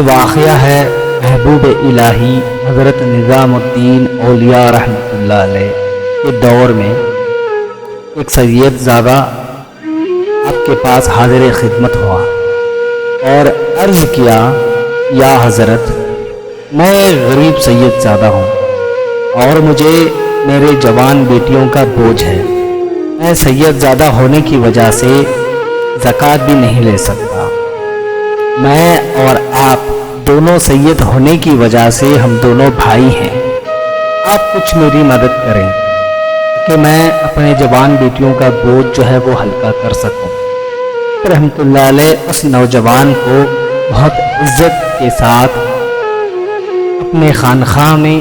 واقعہ ہے محبوب الہی حضرت نظام الدین اولیاء رحمۃ اللہ علیہ کے دور میں ایک سید زادہ آپ کے پاس حاضر خدمت ہوا اور عرض کیا، یا حضرت، میں غریب سید زادہ ہوں اور مجھے میرے جوان بیٹیوں کا بوجھ ہے۔ میں سید زادہ ہونے کی وجہ سے زکوٰۃ بھی نہیں لے سکتا۔ میں اور آپ دونوں سید ہونے کی وجہ سے ہم دونوں بھائی ہیں۔ آپ کچھ میری مدد کریں کہ میں اپنے جوان بیٹیوں کا بوجھ جو ہے وہ ہلکا کر سکوں۔ رحمۃ اللہ علیہ اس نوجوان کو بہت عزت کے ساتھ اپنے خانقاہ میں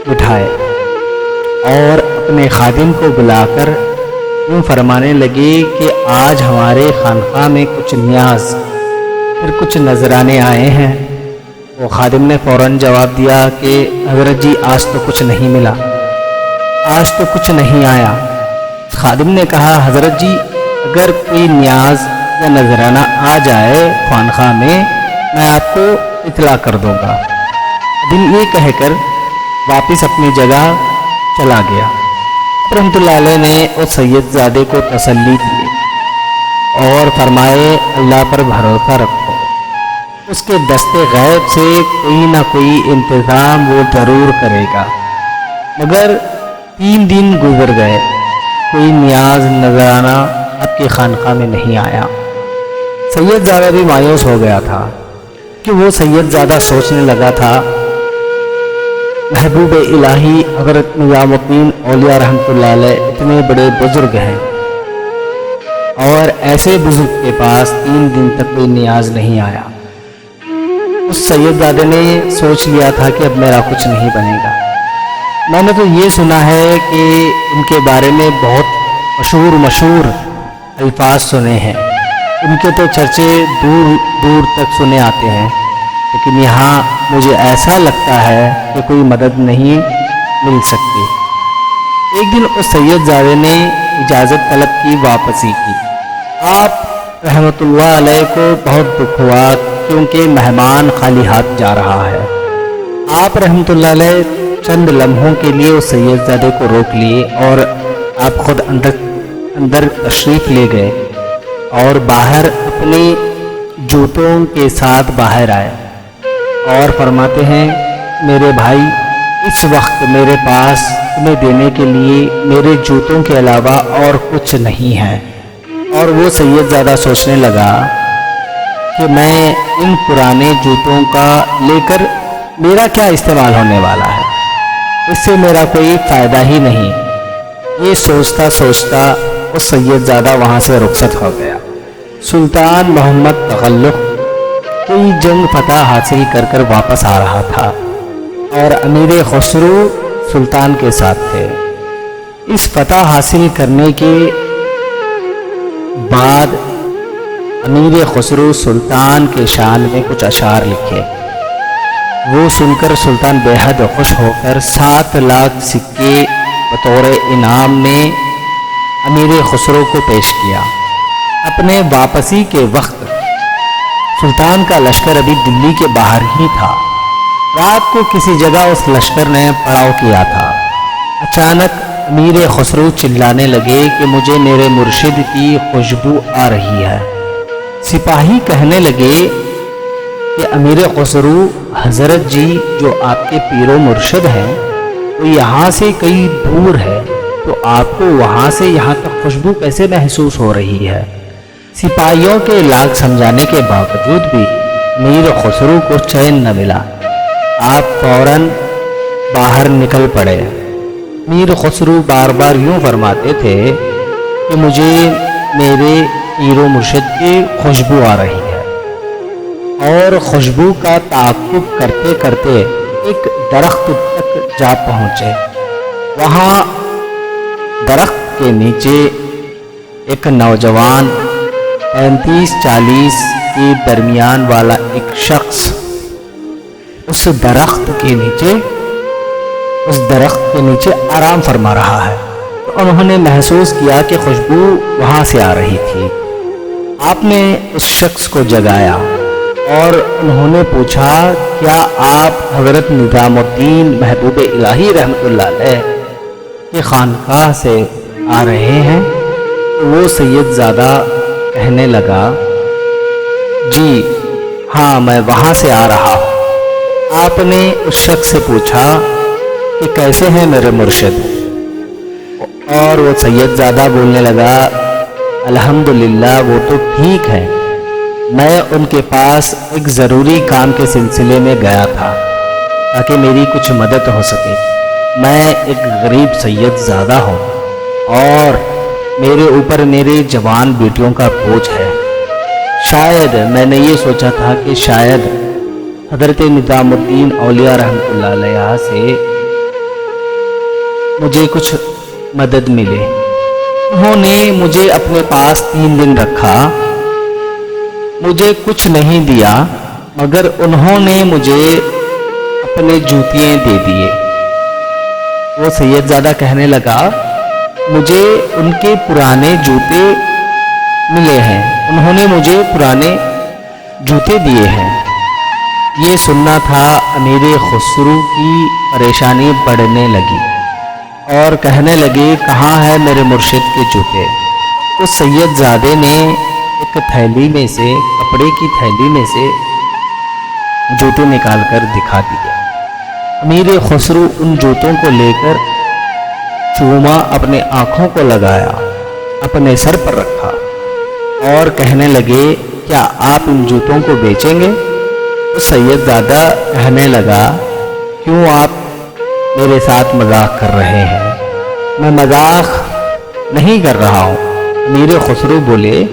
بٹھائے اور اپنے خادم کو بلا کر یوں فرمانے لگے کہ آج ہمارے خانقاہ میں کچھ نیاز پھر کچھ نذرانے آئے ہیں۔ وہ خادم نے فوراً جواب دیا کہ حضرت جی آج تو کچھ نہیں ملا، آج تو کچھ نہیں آیا۔ خادم نے کہا، حضرت جی اگر کوئی نیاز یا نذرانہ آ جائے خانقاہ میں آپ کو اطلاع کر دوں گا۔ دن یہ کہہ کر واپس اپنی جگہ چلا گیا۔ رحمۃ اللہ علیہ نے اس سید زادے کو تسلی دی اور فرمائے، اللہ پر بھروسہ رکھو، اس کے دست غیب سے کوئی نہ کوئی انتظام وہ ضرور کرے گا۔ مگر 3 دن گزر گئے، کوئی نیاز نذرانہ آپ کی خانقاہ میں نہیں آیا۔ سید زادہ بھی مایوس ہو گیا تھا کہ وہ سید زادہ سوچنے لگا تھا، محبوب الہی حضرت نظام الدین اولیاء رحمۃ اللہ علیہ اتنے بڑے بزرگ ہیں اور ایسے بزرگ کے پاس 3 دن تک کوئی نیاز نہیں آیا۔ اس سید زادے نے سوچ لیا تھا کہ اب میرا کچھ نہیں بنے گا۔ میں نے تو یہ سنا ہے کہ ان کے بارے میں بہت مشہور الفاظ سنے ہیں، ان کے تو چرچے دور دور تک سنے آتے ہیں، لیکن یہاں مجھے ایسا لگتا ہے کہ کوئی مدد نہیں مل سکتی۔ ایک دن اس سید زادے نے اجازت طلب کی، واپسی کی۔ آپ رحمۃ اللہ علیہ کو بہت دکھ ہوا کیونکہ مہمان خالی ہاتھ جا رہا ہے۔ آپ رحمۃ اللہ علیہ چند لمحوں کے لیے اس سید زادے کو روک لیے اور آپ خود اندر تشریف لے گئے اور باہر اپنے جوتوں کے ساتھ باہر آئے اور فرماتے ہیں، میرے بھائی، اس وقت میرے پاس تمہیں دینے کے لیے میرے جوتوں کے علاوہ اور کچھ نہیں ہے۔ اور وہ سید زادہ سوچنے لگا کہ میں ان پرانے جوتوں کا لے کر میرا کیا استعمال ہونے والا ہے، اس سے میرا کوئی فائدہ ہی نہیں۔ یہ سوچتا سوچتا اس سید زادہ وہاں سے رخصت ہو گیا۔ سلطان محمد تغلق کوئی جنگ فتح حاصل کر کر واپس آ رہا تھا اور امیر خسرو سلطان کے ساتھ تھے۔ اس فتح حاصل کرنے کے بعد امیر خسرو سلطان کے شان میں کچھ اشعار لکھے۔ وہ سن کر سلطان بے حد خوش ہو کر 7 لاکھ سکے بطور انعام میں امیر خسرو کو پیش کیا۔ اپنے واپسی کے وقت سلطان کا لشکر ابھی دلی کے باہر ہی تھا۔ رات کو کسی جگہ اس لشکر نے پڑاؤ کیا تھا۔ اچانک امیر خسرو چلانے لگے کہ مجھے میرے مرشد کی خوشبو آ رہی ہے۔ سپاہی کہنے لگے کہ امیر خسرو، حضرت جی جو آپ کے پیر و مرشد ہیں وہ یہاں سے کئی دور ہے، تو آپ کو وہاں سے یہاں تک خوشبو کیسے محسوس ہو رہی ہے؟ سپاہیوں کے لاکھ سمجھانے کے باوجود بھی امیر خسرو کو چین نہ ملا۔ آپ فوراً باہر نکل پڑے۔ امیر خسرو بار بار یوں فرماتے تھے کہ مجھے میرے پیر و مرشد کی خوشبو آ رہی ہے، اور خوشبو کا تعاقب کرتے کرتے ایک درخت تک جا پہنچے۔ وہاں درخت کے نیچے ایک نوجوان 35-40 کے درمیان والا ایک شخص اس درخت کے نیچے آرام فرما رہا ہے۔ تو انہوں نے محسوس کیا کہ خوشبو وہاں سے آ رہی تھی۔ آپ نے اس شخص کو جگایا اور انہوں نے پوچھا کیا آپ حضرت نظام الدین محبوب الہی رحمۃ اللہ علیہ کی خانقاہ سے آ رہے ہیں؟ تو وہ سید زادہ کہنے لگا جی ہاں میں وہاں سے آ رہا ہوں۔ آپ نے اس شخص سے پوچھا کہ کیسے ہیں میرے مرشد؟ اور وہ سید زادہ بولنے لگا الحمدللہ وہ تو ٹھیک ہے، میں ان کے پاس ایک ضروری کام کے سلسلے میں گیا تھا تاکہ میری کچھ مدد ہو سکے۔ میں ایک غریب سید زادہ ہوں اور میرے اوپر میرے جوان بیٹیوں کا بوجھ ہے۔ شاید میں نے یہ سوچا تھا کہ شاید حضرت نظام الدین اولیاء رحمۃ اللہ علیہ سے مجھے کچھ مدد ملے۔ انہوں نے مجھے اپنے پاس 3 دن رکھا، مجھے کچھ نہیں دیا مگر انہوں نے مجھے اپنے جوتیاں دے دیے۔ وہ سید زادہ کہنے لگا مجھے ان کے پرانے جوتے ملے ہیں، انہوں نے مجھے پرانے جوتے دیے ہیں۔ یہ سننا تھا امیر خسرو کی پریشانی بڑھنے لگی اور کہنے لگے کہاں ہے میرے مرشد کے جوتے؟ اس سید زادے نے ایک تھیلی میں سے، کپڑے کی تھیلی میں سے جوتے نکال کر دکھا دیے۔ امیر خسرو ان جوتوں کو لے کر چوما اپنے آنکھوں کو لگایا، اپنے سر پر رکھا اور کہنے لگے کیا آپ ان جوتوں کو بیچیں گے؟ اس سید زادہ کہنے لگا کیوں آپ میرے ساتھ مذاق کر رہے ہیں؟ میں مذاق نہیں کر رہا ہوں۔ امیر خسرو بولے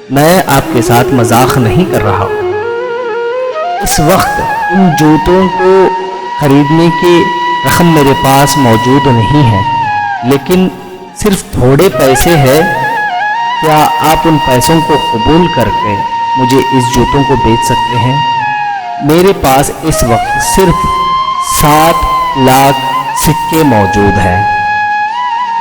میں آپ کے ساتھ مذاق نہیں کر رہا ہوں، اس وقت ان جوتوں کو خریدنے کی رقم میرے پاس موجود نہیں ہے، لیکن صرف تھوڑے پیسے ہیں، کیا آپ ان پیسوں کو قبول کر کے مجھے اس جوتوں کو بیچ سکتے ہیں؟ میرے پاس اس وقت صرف 7 لاکھ سکے موجود ہیں،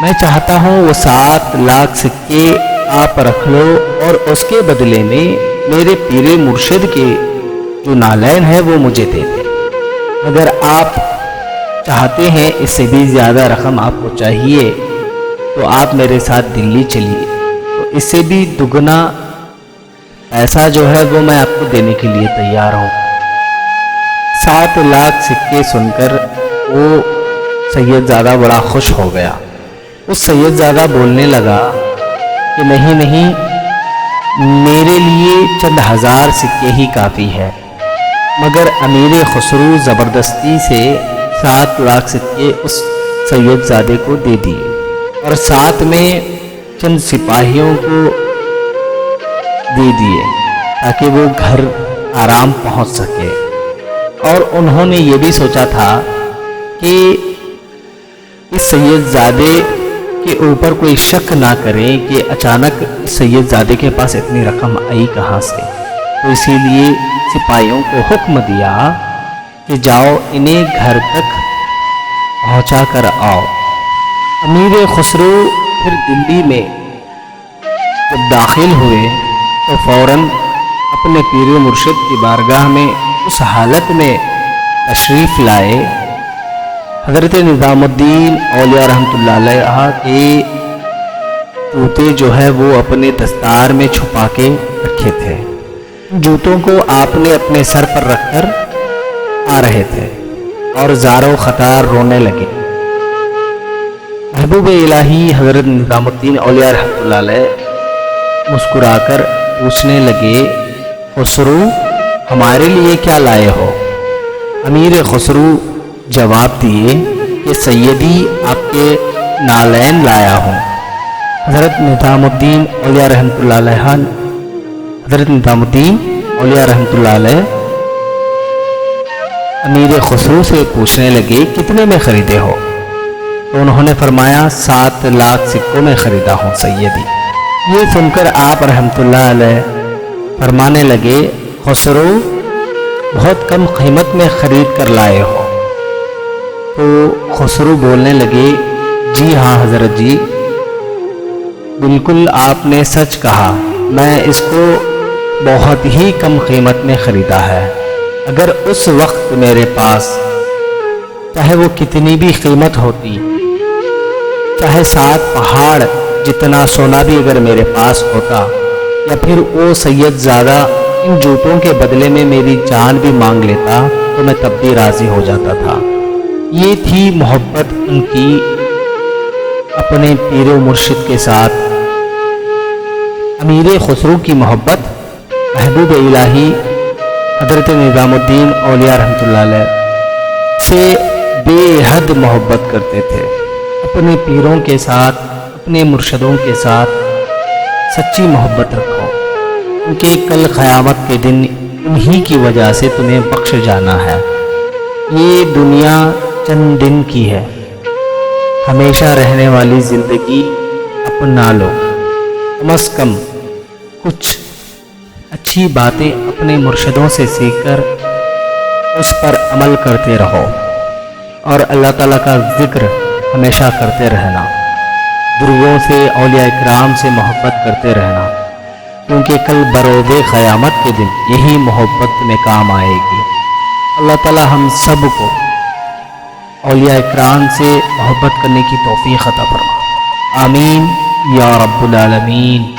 میں چاہتا ہوں وہ 7 لاکھ سکے آپ رکھ لو اور اس کے بدلے میں میرے پیر مرشد کے جو نالین ہے وہ مجھے دے دیں۔ اگر آپ چاہتے ہیں اس سے بھی زیادہ رقم آپ کو چاہیے تو آپ میرے ساتھ دلی چلیے، تو اس سے بھی دگنا پیسہ جو ہے وہ میں آپ کو دینے کے لیے تیار ہوں۔ 7 لاکھ سکے سن کر وہ سید زادہ بڑا خوش ہو گیا۔ اس سید زادہ بولنے لگا کہ نہیں، میرے لیے چند ہزار سکے ہی کافی ہے۔ مگر امیر خسرو زبردستی سے 7 لاکھ سکے اس سید زادے کو دے دیے اور ساتھ میں چند سپاہیوں کو دے دیے تاکہ وہ گھر آرام پہنچ سکے۔ اور انہوں نے یہ بھی سوچا تھا کہ اس سید زادے کے اوپر کوئی شک نہ کرے کہ اچانک سید زادے کے پاس اتنی رقم آئی کہاں سے، تو اسی لیے سپاہیوں کو حکم دیا کہ جاؤ انہیں گھر تک پہنچا کر آؤ۔ امیر خسرو پھر دلی میں جب داخل ہوئے تو فوراً اپنے پیر مرشد کی بارگاہ میں اس حالت میں تشریف لائے۔ حضرت نظام الدین اولیاء رحمۃ اللہ علیہ کے جوتے جو ہے وہ اپنے دستار میں چھپا کے رکھے تھے۔ جوتوں کو آپ نے اپنے سر پر رکھ کر آ رہے تھے اور زار و خطار رونے لگے۔ محبوب الہی حضرت نظام الدین اولیاء رحمۃ اللہ علیہ مسکرا کر پوچھنے لگے خسرو ہمارے لیے کیا لائے ہو؟ امیر خسرو جواب دیے کہ سیدی آپ کے نالین لایا ہوں۔ حضرت نظام الدین اولیاء رحمۃ اللہ علیہ امیر خسرو سے پوچھنے لگے کتنے میں خریدے ہو؟ تو انہوں نے فرمایا 7 لاکھ سکوں میں خریدا ہوں سیدی۔ یہ سن کر آپ رحمۃ اللہ علیہ فرمانے لگے خسرو بہت کم قیمت میں خرید کر لائے ہو۔ تو خسرو بولنے لگے جی ہاں حضرت جی، بالکل آپ نے سچ کہا، میں اس کو بہت ہی کم قیمت میں خریدا ہے۔ اگر اس وقت میرے پاس چاہے وہ کتنی بھی قیمت ہوتی، چاہے 7 پہاڑ جتنا سونا بھی اگر میرے پاس ہوتا، یا پھر وہ سید زادہ ان جوتوں کے بدلے میں میری جان بھی مانگ لیتا تو میں تب بھی راضی ہو جاتا تھا۔ یہ تھی محبت ان کی اپنے پیر و مرشد کے ساتھ۔ امیر خسرو کی محبت محبوب الہی حضرت نظام الدین اولیاء رحمۃ اللہ علیہ سے بے حد محبت کرتے تھے۔ اپنے پیروں کے ساتھ، اپنے مرشدوں کے ساتھ سچی محبت رکھو، کیونکہ کل قیامت کے دن انہی کی وجہ سے تمہیں بخش جانا ہے۔ یہ دنیا چند دن کی ہے، ہمیشہ رہنے والی زندگی اپنا لو۔ کم از کم کچھ اچھی باتیں اپنے مرشدوں سے سیکھ کر اس پر عمل کرتے رہو، اور اللہ تعالیٰ کا ذکر ہمیشہ کرتے رہنا، بزرگوں سے، اولیاء اکرام سے محبت کرتے رہنا، کیونکہ کل بروز قیامت کے دن یہی محبت میں کام آئے گی۔ اللہ تعالیٰ ہم سب کو اولیاء اکرام سے محبت کرنے کی توفیق عطا فرما، آمین یا رب العالمین۔